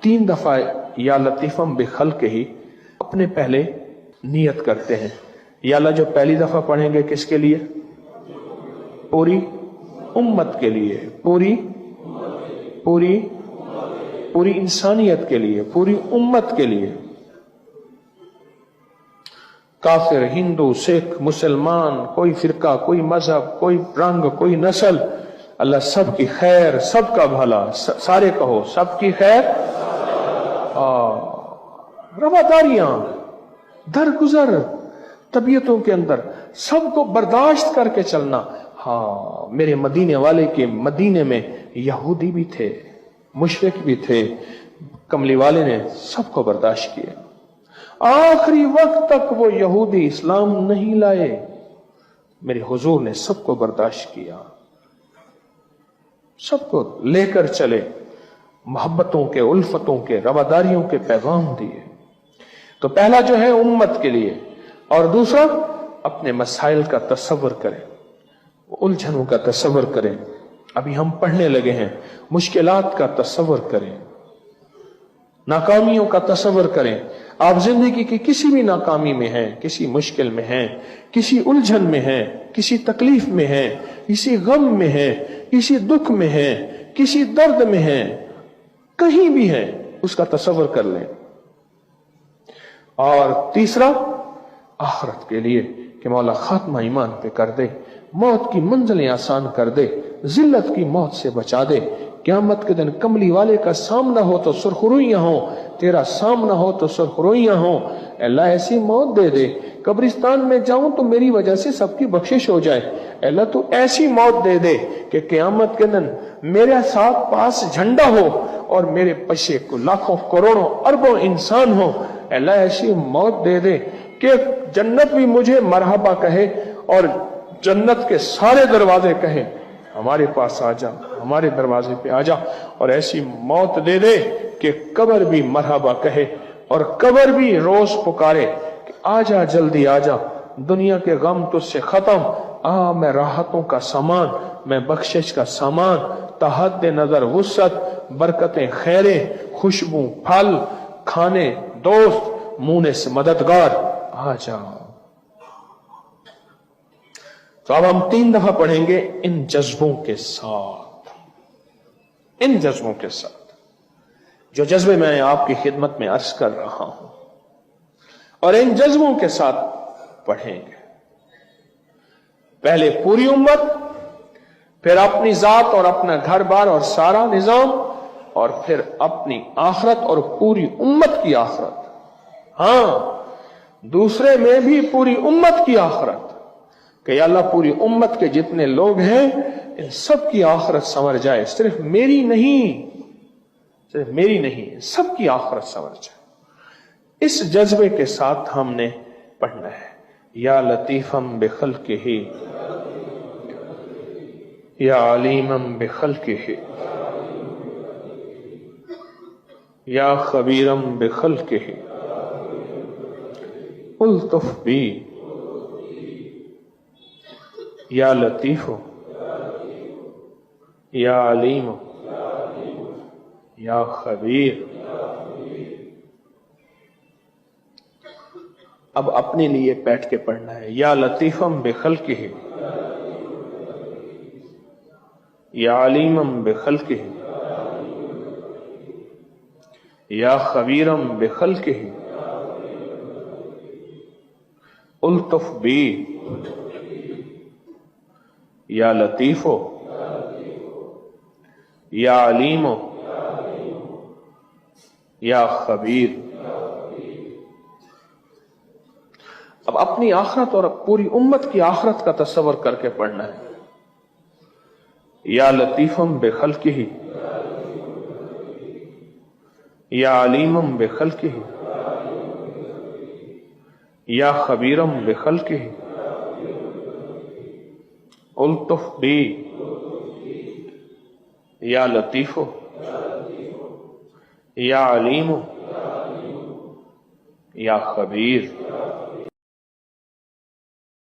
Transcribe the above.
3 دفعہ یا لطیفم بخلق ہی اپنے پہلے نیت کرتے ہیں. یا اللہ جو پہلی دفعہ پڑھیں گے کس کے لیے؟ پوری امت کے لیے، پوری انسانیت کے لیے، پوری امت کے لیے. کافر، ہندو، سکھ، مسلمان، کوئی فرقہ، کوئی مذہب، کوئی رنگ، کوئی نسل، اللہ سب کی خیر، سب کا بھلا، سارے کہو سب کی خیر. رواداریاں، درگزر طبیعتوں کے اندر سب کو برداشت کر کے چلنا. ہاں، میرے مدینے والے کے مدینے میں یہودی بھی تھے، مشرک بھی تھے، کملی والے نے سب کو برداشت کیا. آخری وقت تک وہ یہودی اسلام نہیں لائے، میرے حضور نے سب کو برداشت کیا، سب کو لے کر چلے، محبتوں کے، الفتوں کے، رواداریوں کے پیغام دیے. تو پہلا جو ہے امت کے لیے، اور دوسرا اپنے مسائل کا تصور کریں، الجھنوں کا تصور کریں. ابھی ہم پڑھنے لگے ہیں، مشکلات کا تصور کریں، ناکامیوں کا تصور کریں. آپ زندگی کی کسی بھی ناکامی میں ہیں، کسی مشکل میں ہیں، کسی الجھن میں ہیں، کسی تکلیف میں ہیں، کسی غم میں ہیں، کسی دکھ میں ہیں، کسی درد میں ہیں، کہیں بھی ہیں، اس کا تصور کر لیں. اور تیسرا آخرت کے لیے کہ مولا خاتمہ ایمان پہ کر دے، موت کی منزلیں آسان کر دے، ذلت کی موت سے بچا دے. قیامت کے دن کملی والے کا سامنا ہو تو سرخرویاں ہوں، تیرا سامنا ہو تو سرخرویاں ہوں. اللہ ایسی موت دے دے، قبرستان میں جاؤں تو میری وجہ سے سب کی بخشش ہو جائے. اللہ تو ایسی موت دے دے کہ قیامت کے دن میرے ساتھ پاس جھنڈا ہو اور میرے پیچھے کو لاکھوں کروڑوں اربوں انسان ہو. اللہ ایسی موت دے دے کہ جنت بھی مجھے مرحبا کہے اور جنت کے سارے دروازے کہیں ہمارے پاس آ جا، ہمارے دروازے پہ آ جا. اور ایسی موت دے دے کہ قبر بھی مرحبا کہے اور قبر بھی روز پکارے کہ آ جا، جلدی آ جا، دنیا کے غم تجھ سے ختم، آ میں راحتوں کا سامان، میں بخشش کا سامان، تحت نظر وسعت، برکتیں خیریں، خوشبو پھل، کھانے دوست، مونے سے مددگار، آ جا. تو اب ہم 3 دفعہ پڑھیں گے ان جذبوں کے ساتھ، ان جذبوں کے ساتھ جو جذبے میں آپ کی خدمت میں عرض کر رہا ہوں، اور ان جذبوں کے ساتھ پڑھیں گے. پہلے پوری امت، پھر اپنی ذات اور اپنا گھر بار اور سارا نظام، اور پھر اپنی آخرت اور پوری امت کی آخرت. ہاں، دوسرے میں بھی پوری امت کی آخرت کہ یا اللہ پوری امت کے جتنے لوگ ہیں ان سب کی آخرت سنور جائے، صرف میری نہیں، سب کی آخرت سنور جائے. اس جذبے کے ساتھ ہم نے پڑھنا ہے. یا لطیفم بخلقہ، یا علیمم بخلقہ، یا خبیرم بخلقہ، الطف بی، یا لطیف، یا علیم، یا خبیر. اب اپنے لیے بیٹھ کے پڑھنا ہے. یا لطیفم بخلقہ، یا علیمم بخلقہ، یا خبیرم بخلقہ، الطف بی، یا لطیف، یا علیم، یا خبیر. اب اپنی آخرت اور پوری امت کی آخرت کا تصور کر کے پڑھنا ہے. یا لطیفم بخلقہ، یا علیمم بخلقہ، یا خبیرم بخلقہ، الطف بی، یا لطیف، یا علیم، یا خبیر.